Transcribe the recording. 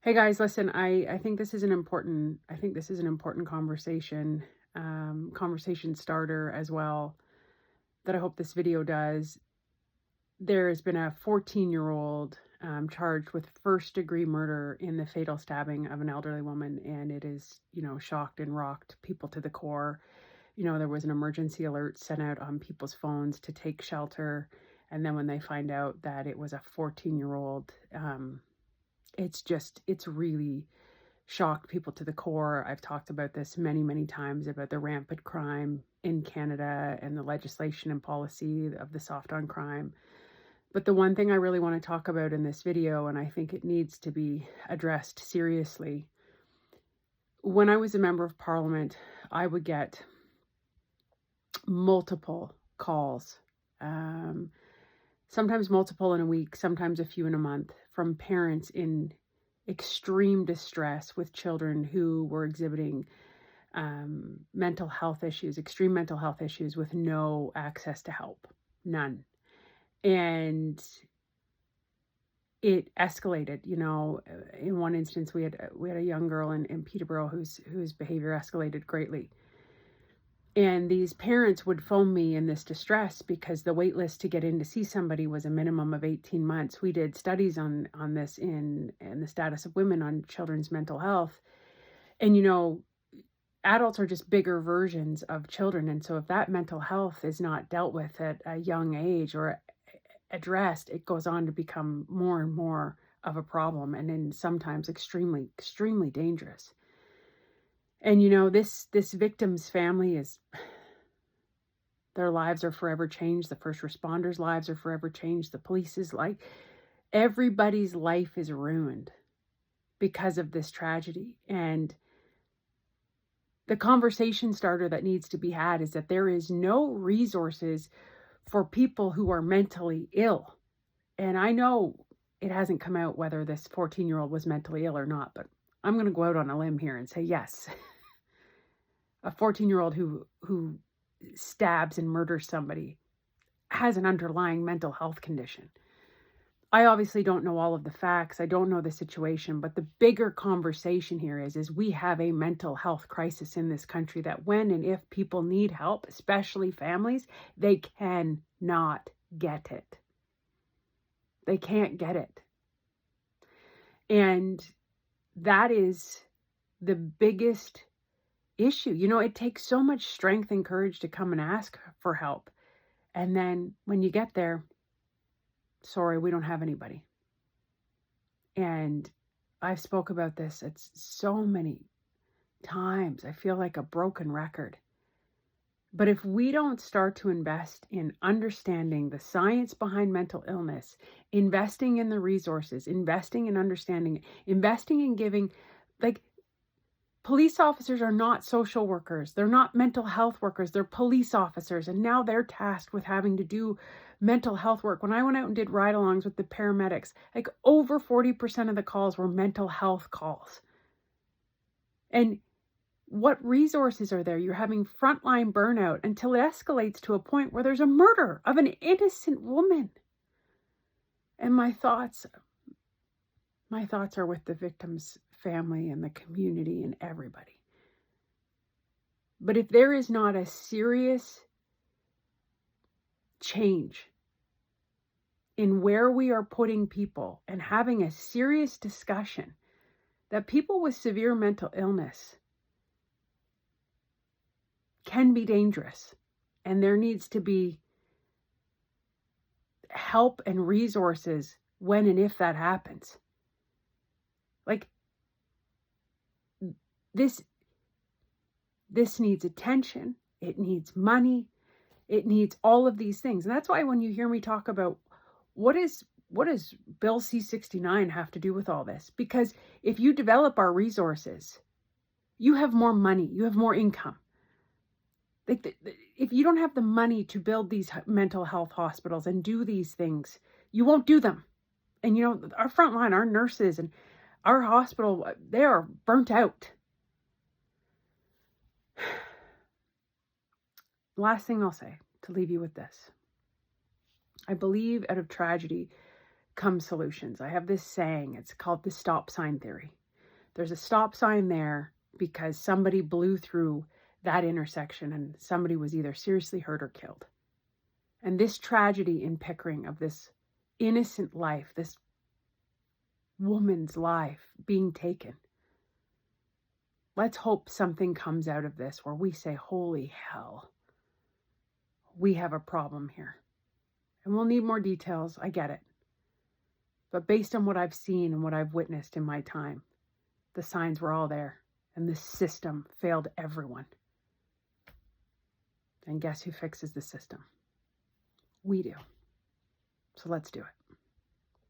Hey guys, listen, I think this is an important conversation, conversation starter as well, that I hope this video does. There's been a 14-year-old charged with first-degree murder in the fatal stabbing of an elderly woman, and it is, shocked and rocked people to the core. There was an emergency alert sent out on people's phones to take shelter, and then when they find out that it was a 14-year-old, it's really shocked people to the core. I've talked about this many, many times about the rampant crime in Canada and the legislation and policy of the soft on crime. But the one thing I really want to talk about in this video, and I think it needs to be addressed seriously, when I was a member of parliament, I would get multiple calls, sometimes multiple in a week, sometimes a few in a month, from parents in extreme distress with children who were exhibiting mental health issues, extreme mental health issues, with no access to help, none. And it escalated. In one instance, we had a young girl in Peterborough whose behavior escalated greatly. And these parents would phone me in this distress because the wait list to get in to see somebody was a minimum of 18 months. We did studies on this in the status of women on children's mental health. And, adults are just bigger versions of children. And so if that mental health is not dealt with at a young age or addressed, it goes on to become more and more of a problem, and then sometimes extremely, extremely dangerous. And this victim's family their lives are forever changed. The first responders' lives are forever changed. The police's life, everybody's life is ruined because of this tragedy. And the conversation starter that needs to be had is that there is no resources for people who are mentally ill. And I know it hasn't come out whether this 14-year-old was mentally ill or not, but I'm going to go out on a limb here and say yes. A 14-year-old who stabs and murders somebody has an underlying mental health condition. I obviously don't know all of the facts. I don't know the situation, but the bigger conversation here is we have a mental health crisis in this country that when and if people need help, especially families, they cannot get it. They can't get it. And that is the biggest issue. It takes so much strength and courage to come and ask for help. And then when you get there, sorry, we don't have anybody. And I've spoke about this it's so many times. I feel like a broken record. But if we don't start to invest in understanding the science behind mental illness, investing in the resources, investing in understanding, investing in giving, police officers are not social workers. They're not mental health workers. They're police officers. And now they're tasked with having to do mental health work. When I went out and did ride-alongs with the paramedics, over 40% of the calls were mental health calls. And what resources are there? You're having frontline burnout until it escalates to a point where there's a murder of an innocent woman. And my thoughts are with the victim's family and the community and everybody. But if there is not a serious change in where we are putting people and having a serious discussion that people with severe mental illness can be dangerous, and there needs to be help and resources when and if that happens. This needs attention. It needs money. It needs all of these things. And that's why when you hear me talk about what does Bill C-69 have to do with all this? Because if you develop our resources, you have more money, you have more income. If you don't have the money to build these mental health hospitals and do these things, you won't do them. And our frontline, our nurses and our hospital, they are burnt out. Last thing I'll say to leave you with this. I believe out of tragedy, come solutions. I have this saying, it's called the stop sign theory. There's a stop sign there because somebody blew through that intersection and somebody was either seriously hurt or killed. And this tragedy in Pickering of this innocent life, this woman's life being taken. Let's hope something comes out of this where we say, holy hell, we have a problem here. And we'll need more details, I get it. But based on what I've seen and what I've witnessed in my time, the signs were all there. And this system failed everyone. And guess who fixes the system? We do. So let's do it.